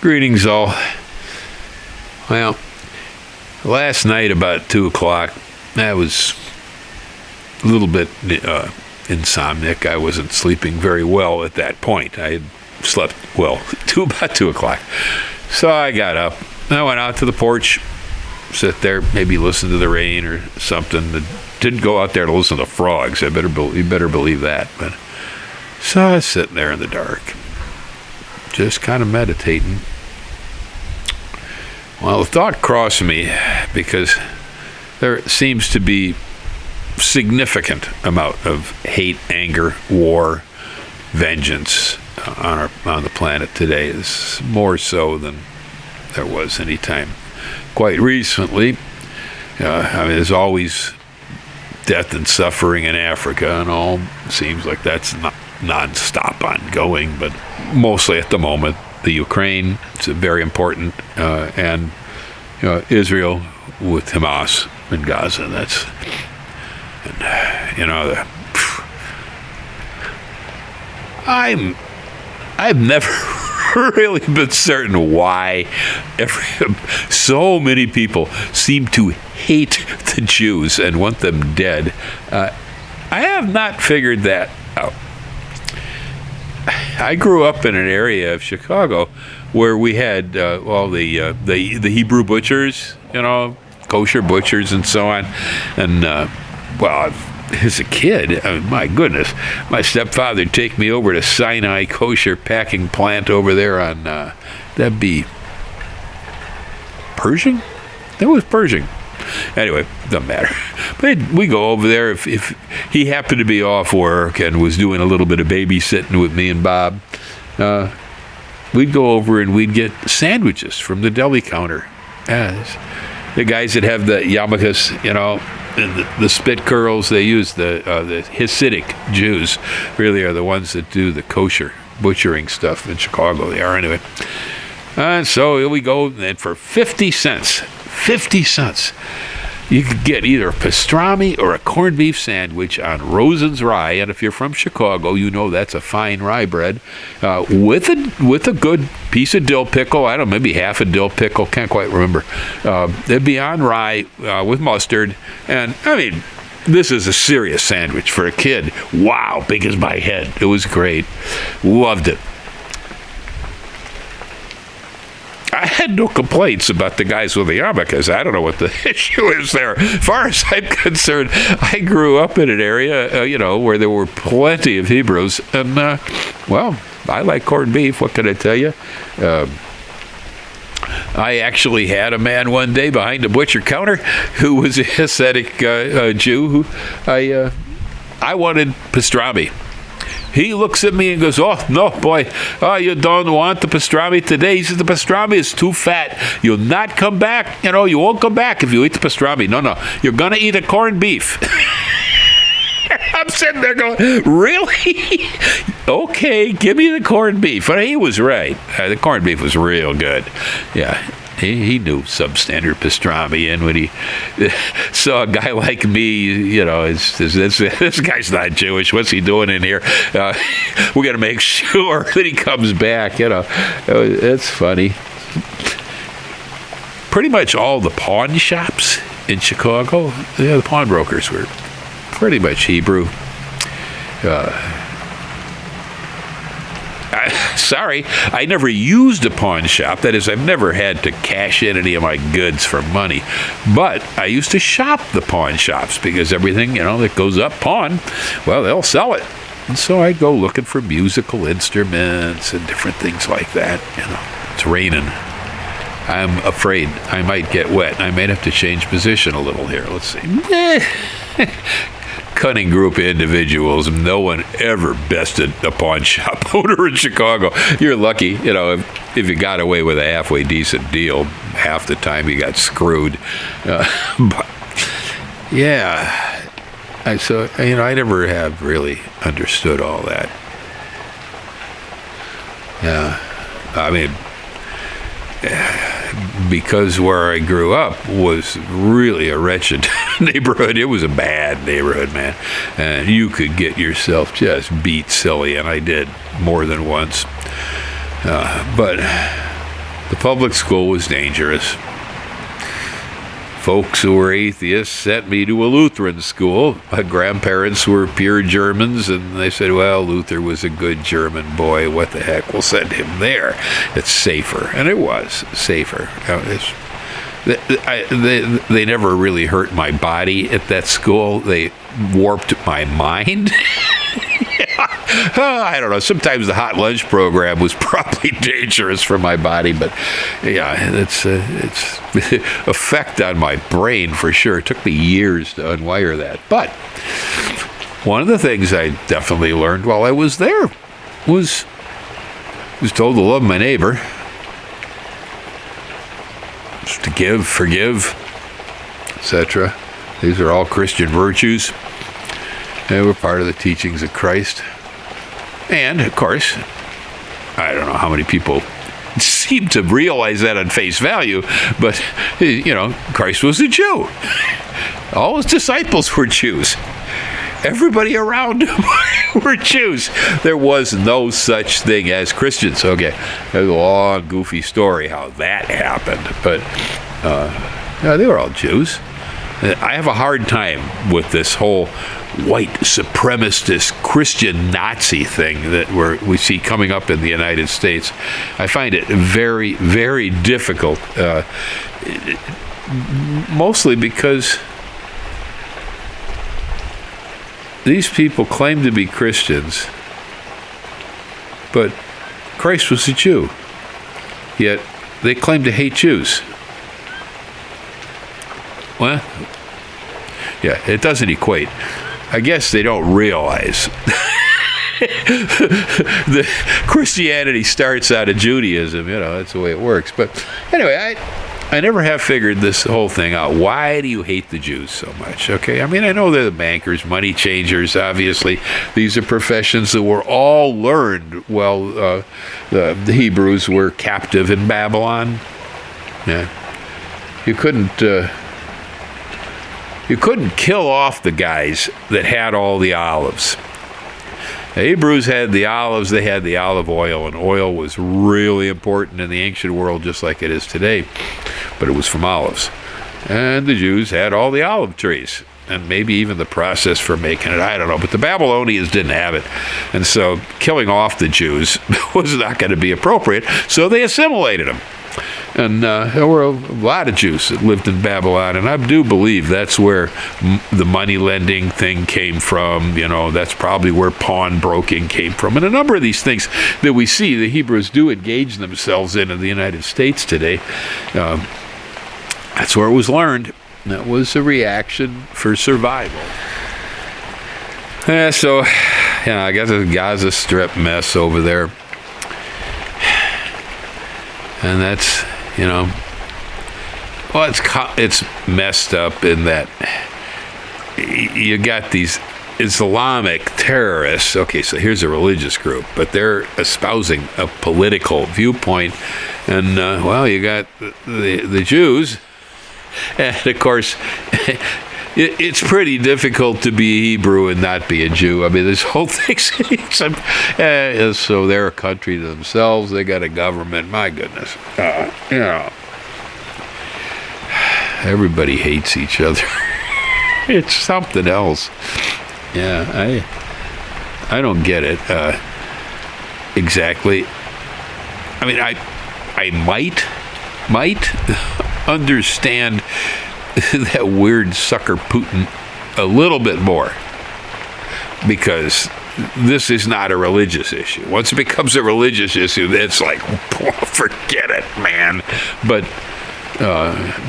Greetings, all. Well, last night about 2 o'clock, I was a little bit insomniac. I wasn't sleeping very well at that point. I had slept well to about 2 o'clock. So I got up. I went out to the porch, sit there, maybe listen to the rain or something. Didn't go out there to listen to frogs. You better believe that. But so I was sitting there in the dark, just kind of meditating. Well, the thought crossed me because there seems to be significant amount of hate, anger, war, vengeance on the planet today. Is more so than there was any time quite recently. There's always death and suffering in Africa and all. Seems like that's not non-stop ongoing, but mostly at the moment the Ukraine, it's very important, and Israel with Hamas in Gaza. That's, I've never really been certain why so many people seem to hate the Jews and want them dead. I have not figured that out. I grew up in an area of Chicago where we had the Hebrew butchers, kosher butchers and so on. And as a kid, my goodness, my stepfather would take me over to Sinai Kosher Packing Plant over there on that'd be Pershing. That was Pershing. Anyway, doesn't matter. But we go over there if he happened to be off work and was doing a little bit of babysitting with me and Bob. We'd go over and we'd get sandwiches from the deli counter. The guys that have the yarmulkes, and the spit curls, they use the Hasidic Jews really are the ones that do the kosher butchering stuff in Chicago. They are anyway. And so here we go, and for 50 cents, you could get either a pastrami or a corned beef sandwich on Rosen's Rye, and if you're from Chicago, that's a fine rye bread, with a good piece of dill pickle. I don't know, maybe half a dill pickle, can't quite remember. It'd be on rye with mustard, and this is a serious sandwich for a kid. Wow, big as my head. It was great. Loved it. I had no complaints about the guys with the yarmulkes. I don't know what the issue is there. As far as I'm concerned, I grew up in an area, where there were plenty of Hebrews. And, I like corned beef. What can I tell you? I actually had a man one day behind the butcher counter who was a Hasidic Jew who I wanted pastrami. He looks at me and goes, "Oh, no, boy, you don't want the pastrami today." He says, "The pastrami is too fat. You'll not come back. You won't come back if you eat the pastrami. No, you're going to eat a corned beef." I'm sitting there going, "Really? Okay, give me the corned beef." But he was right. The corned beef was real good. Yeah. He knew substandard pastrami, and when he saw a guy like me, this guy's not Jewish. What's he doing in here? We got to make sure that he comes back. It's funny. Pretty much all the pawn shops in Chicago, the pawnbrokers were pretty much Hebrew. Sorry, I never used a pawn shop. That is, I've never had to cash in any of my goods for money. But I used to shop the pawn shops because everything, that goes up pawn, well, they'll sell it. And so I go looking for musical instruments and different things like that. It's raining. I'm afraid I might get wet. I might have to change position a little here. Let's see. Cunning group of individuals. No one ever bested a pawn shop owner in Chicago. You're lucky, if you got away with a halfway decent deal. Half the time you got screwed. But yeah, I never have really understood all that. Yeah, because where I grew up was really a wretched neighborhood. It was a bad neighborhood, man. And you could get yourself just beat silly, and I did more than once. But The public school was dangerous. Folks who were atheists sent me to a Lutheran school. My grandparents were pure Germans, and they said, well, Luther was a good German boy. What the heck? We'll send him there. It's safer. And it was safer. They never really hurt my body at that school. They warped my mind. I don't know. Sometimes the hot lunch program was probably dangerous for my body, but yeah, it's effect on my brain for sure. It took me years to unwire that. But one of the things I definitely learned while I was there was told to love my neighbor, to give, forgive, etc. These are all Christian virtues. They were part of the teachings of Christ. And, of course, I don't know how many people seem to realize that on face value, but, Christ was a Jew. All his disciples were Jews. Everybody around him were Jews. There was no such thing as Christians. Okay, there's a long, goofy story how that happened, but they were all Jews. I have a hard time with this whole white supremacist Christian Nazi thing that we see coming up in the United States. I find it very, very difficult, mostly because these people claim to be Christians, but Christ was a Jew, yet they claim to hate Jews. Well, yeah, it doesn't equate. I guess they don't realize the Christianity starts out of Judaism. That's the way it works. But anyway, I never have figured this whole thing out. Why do you hate the Jews so much? Okay, I mean, I know they're the bankers, money changers, obviously. These are professions that were all learned while the Hebrews were captive in Babylon. Yeah, you couldn't kill off the guys that had all the olives. The Hebrews had the olives, they had the olive oil, and oil was really important in the ancient world just like it is today, but it was from olives. And the Jews had all the olive trees, and maybe even the process for making it, I don't know, but the Babylonians didn't have it. And so killing off the Jews was not going to be appropriate, so they assimilated them. And there were a lot of Jews that lived in Babylon, and I do believe that's where the money lending thing came from. That's probably where pawnbroking came from. And a number of these things that we see the Hebrews do engage themselves in the United States today, that's where it was learned. That was a reaction for survival. So, I got the Gaza Strip mess over there. And that's, it's messed up in that you got these Islamic terrorists. Okay, so here's a religious group, but they're espousing a political viewpoint. And, you got the Jews. And, of course, it's pretty difficult to be Hebrew and not be a Jew. I mean, this whole thing. So they're a country to themselves. They got a government. My goodness, everybody hates each other. It's something else. Yeah, I don't get it exactly. I mean, I might understand that weird sucker Putin a little bit more, because this is not a religious issue. Once it becomes a religious issue, it's like, forget it, man. But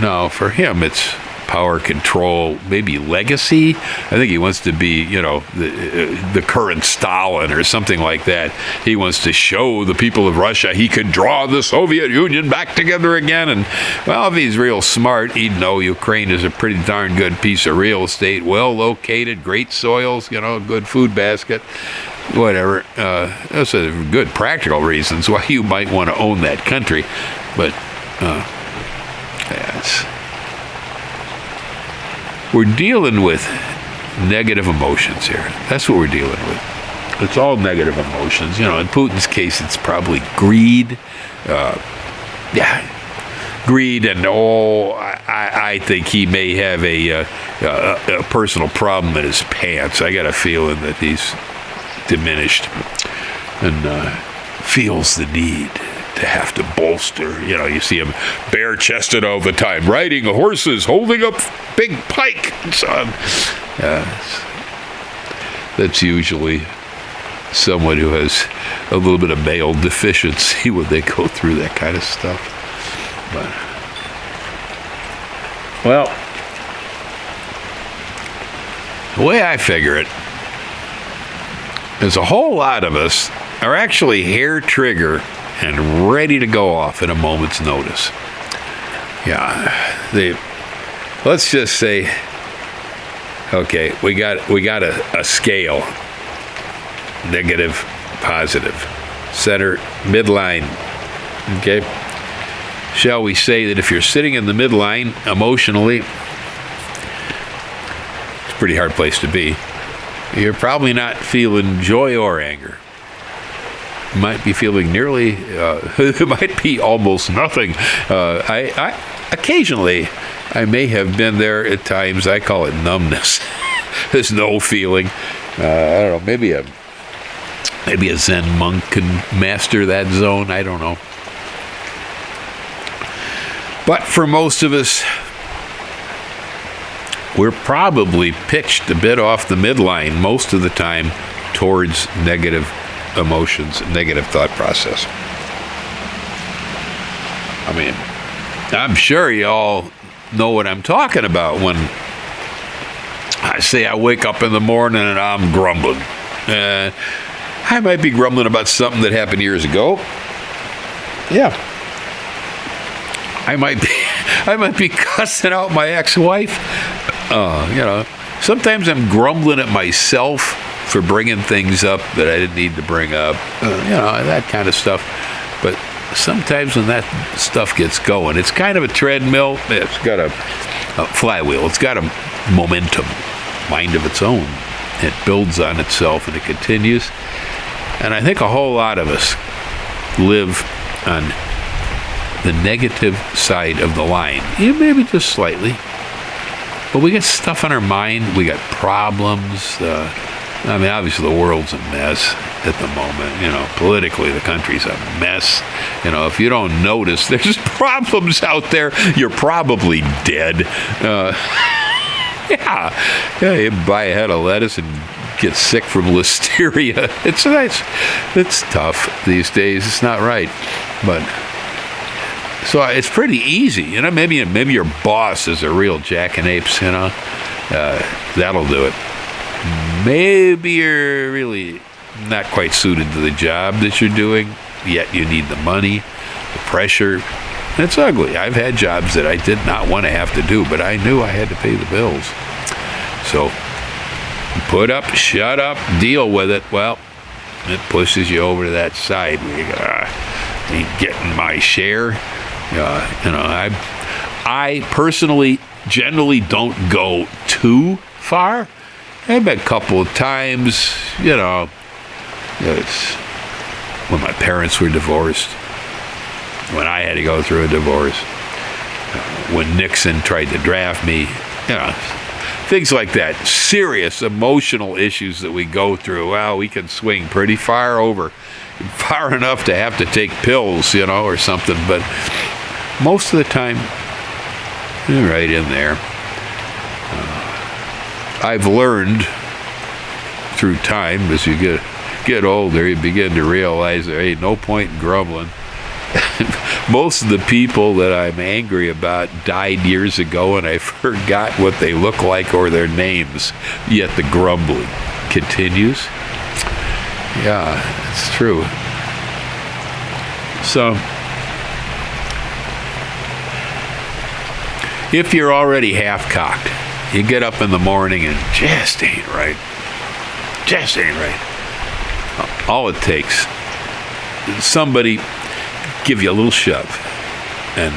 no, for him, it's power, control, maybe legacy. I think he wants to be, the current Stalin or something like that. He wants to show the people of Russia he could draw the Soviet Union back together again. And, well, if he's real smart, he'd know Ukraine is a pretty darn good piece of real estate, well located, great soils, good food basket, whatever. Those are good practical reasons why you might want to own that country. But, we're dealing with negative emotions here. That's what we're dealing with. It's all negative emotions. In Putin's case, it's probably greed, Yeah. Greed, and I think he may have a personal problem in his pants. I got a feeling that he's diminished and feels the need to have to bolster. You see him bare-chested all the time, riding horses, holding up big pike and so on. That's usually someone who has a little bit of male deficiency when they go through that kind of stuff. But, well, the way I figure it is a whole lot of us are actually hair trigger and ready to go off at a moment's notice. Let's just say, okay, we got a scale, negative, positive, center, midline, okay? Shall we say that if you're sitting in the midline emotionally, it's a pretty hard place to be. You're probably not feeling joy or anger. You might be feeling nearly, it might be almost nothing. I occasionally, I may have been there at times. I call it numbness. There's no feeling. I don't know, maybe a Zen monk can master that zone. I don't know. But for most of us, we're probably pitched a bit off the midline most of the time towards negative emotions, negative thought process. I mean, I'm sure you all know what I'm talking about when I say I wake up in the morning and I'm grumbling. I might be grumbling about something that happened years ago. Yeah. I might be cussing out my ex-wife. Sometimes I'm grumbling at myself for bringing things up that I didn't need to bring up. That kind of stuff. But sometimes when that stuff gets going, it's kind of a treadmill. It's got a flywheel. It's got a momentum, mind of its own. It builds on itself and it continues. And I think a whole lot of us live on the negative side of the line, maybe just slightly, but we get stuff on our mind. We got problems. Obviously the world's a mess at the moment. Politically the country's a mess. If you don't notice, there's problems out there. You're probably dead. You buy a head of lettuce and get sick from listeria. It's tough these days. It's not right, but. So it's pretty easy, maybe your boss is a real jackanapes, that'll do it. Maybe you're really not quite suited to the job that you're doing, yet you need the money, the pressure. It's ugly. I've had jobs that I did not want to have to do, but I knew I had to pay the bills. So put up, shut up, deal with it. Well, it pushes you over to that side where you go, I ain't getting my share. I personally generally don't go too far. I've been a couple of times, it's when my parents were divorced, when I had to go through a divorce, when Nixon tried to draft me, things like that. Serious emotional issues that we go through. Well, we can swing pretty far enough to have to take pills, or something, but most of the time, you're right in there. I've learned through time, as you get older, you begin to realize there ain't no point in grumbling. Most of the people that I'm angry about died years ago, and I forgot what they look like or their names, yet the grumbling continues. Yeah, it's true. So, if you're already half-cocked, you get up in the morning and just ain't right. All it takes is somebody give you a little shove, and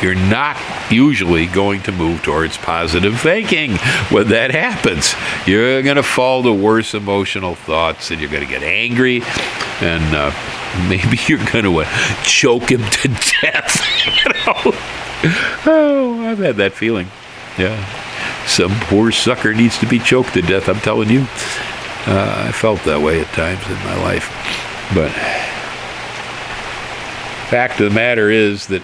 you're not usually going to move towards positive thinking. When that happens, you're going to fall to worse emotional thoughts, and you're going to get angry, and maybe you're going to choke him to death. Oh, I've had that feeling. Yeah. Some poor sucker needs to be choked to death, I'm telling you. I felt that way at times in my life. But fact of the matter is that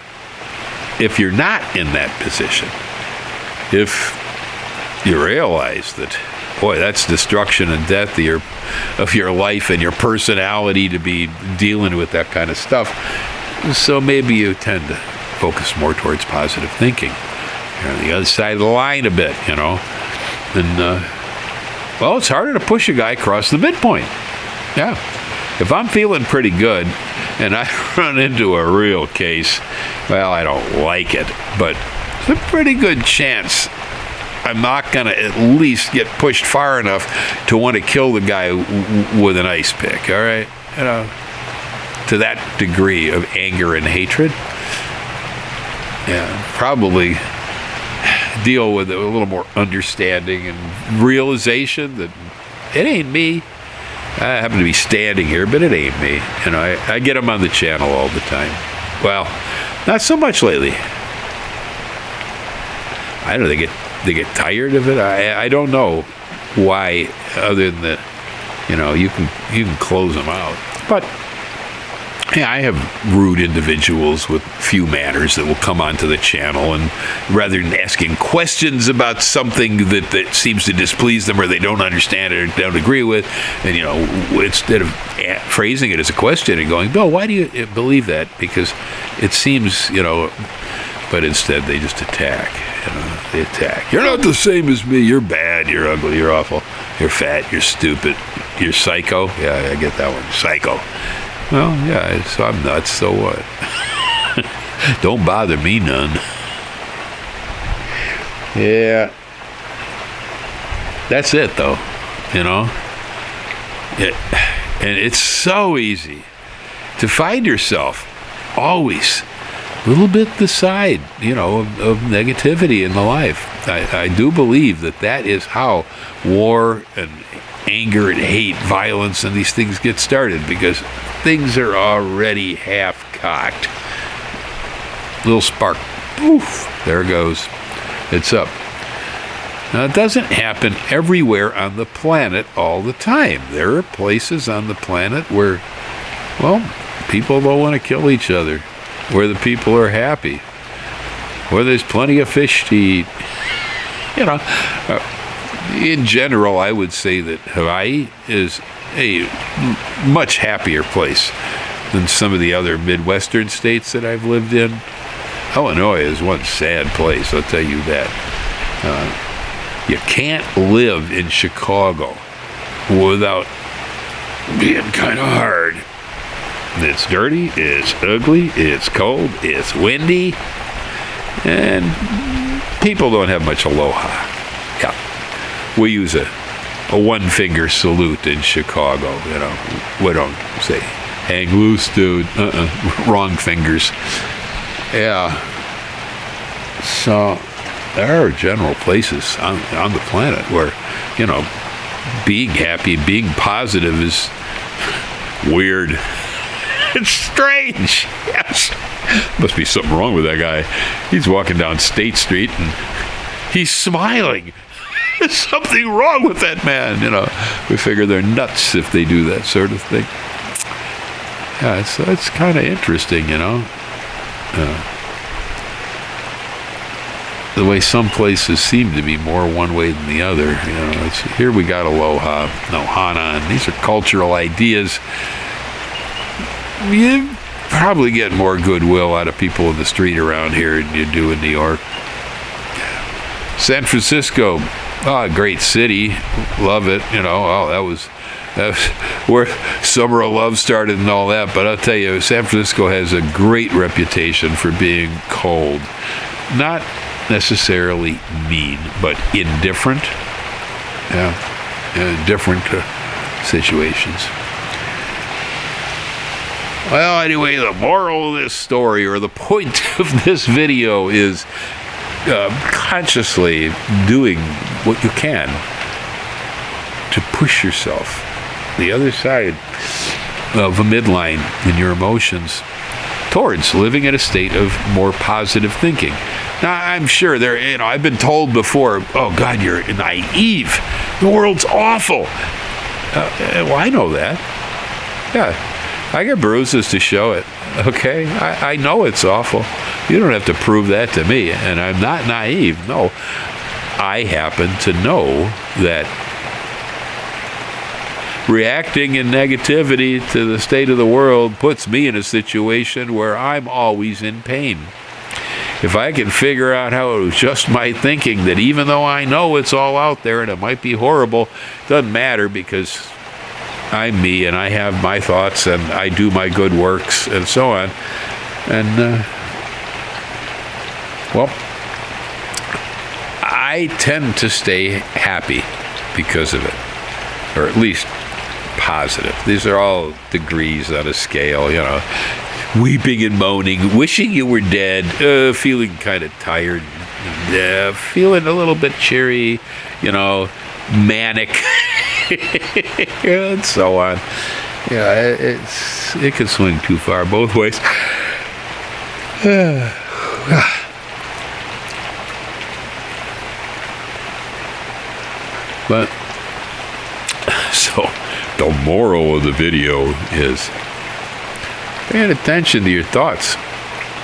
if you're not in that position, if you realize that, boy, that's destruction and death of your life and your personality to be dealing with that kind of stuff, so maybe you tend to focus more towards positive thinking. You're on the other side of the line a bit, and well, it's harder to push a guy across the midpoint. Yeah. If I'm feeling pretty good and I run into a real case, well, I don't like it, but it's a pretty good chance I'm not going to at least get pushed far enough to want to kill the guy with an ice pick, all right? To that degree of anger and hatred. Yeah, probably deal with it with a little more understanding and realization that it ain't me. I happen to be standing here, but it ain't me. I get them on the channel all the time. Well, not so much lately. I don't know, they get tired of it. I don't know why, other than that, you can close them out. But yeah, I have rude individuals with few manners that will come onto the channel, and rather than asking questions about something that seems to displease them or they don't understand it or don't agree with, and instead of phrasing it as a question and going, "No, why do you believe that?" Because it seems, but instead they just attack. They attack. You're not the same as me. You're bad. You're ugly. You're awful. You're fat. You're stupid. You're psycho. Yeah, I get that one. Psycho. Well, yeah, so I'm nuts, so what? Don't bother me none. Yeah. That's it, though, And it's so easy to find yourself always a little bit the side, of negativity in the life. I do believe that is how war and anger and hate, violence, and these things get started, because things are already half-cocked. Little spark, poof, there it goes. It's up. Now, it doesn't happen everywhere on the planet all the time. There are places on the planet where, well, people don't want to kill each other, where the people are happy, where there's plenty of fish to eat. In general, I would say that Hawaii is a much happier place than some of the other Midwestern states that I've lived in. Illinois is one sad place, I'll tell you that. You can't live in Chicago without being kind of hard. It's dirty, it's ugly, it's cold, it's windy, and people don't have much aloha. Yeah. We use a one-finger salute in Chicago, We don't say, hang loose, dude. Wrong fingers. Yeah. So there are general places on the planet where, being happy, being positive is weird. It's strange. Yes. Must be something wrong with that guy. He's walking down State Street and he's smiling. There's something wrong with that man, We figure they're nuts if they do that sort of thing. Yeah, it's kind of interesting, The way some places seem to be more one way than the other. Here we got aloha, no hana, and these are cultural ideas. You probably get more goodwill out of people in the street around here than you do in New York. San Francisco, great city, love it. That was where Summer of Love started and all that. But I'll tell you, San Francisco has a great reputation for being cold. Not necessarily mean, but indifferent. In different situations. Well, anyway, the moral of this story, or the point of this video, is consciously doing what you can to push yourself. The other side of a midline in your emotions towards living in a state of more positive thinking. Now, I'm sure I've been told before, oh God, you're naive. The world's awful. Well, I know that. Yeah, I got bruises to show it. Okay, I know it's awful. You don't have to prove that to me, and I'm not naive. No, I happen to know that reacting in negativity to the state of the world puts me in a situation where I'm always in pain. If I can figure out how to adjust my thinking, that even though I know it's all out there and it might be horrible, it doesn't matter because I'm me and I have my thoughts and I do my good works and so on. And, well, I tend to stay happy because of it, or at least positive. These are all degrees on a scale, weeping and moaning, wishing you were dead, feeling kind of tired, feeling a little bit cheery, manic, and so on. Yeah, it can swing too far both ways. But so the moral of the video is paying attention to your thoughts.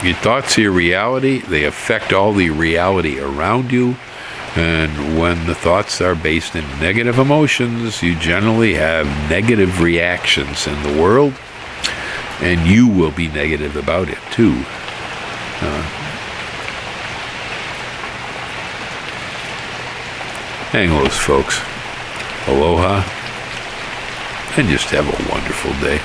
Your thoughts are your reality. They affect all the reality around you. And when the thoughts are based in negative emotions, you generally have negative reactions in the world. And you will be negative about it, too. Hang loose, folks. Aloha. And just have a wonderful day.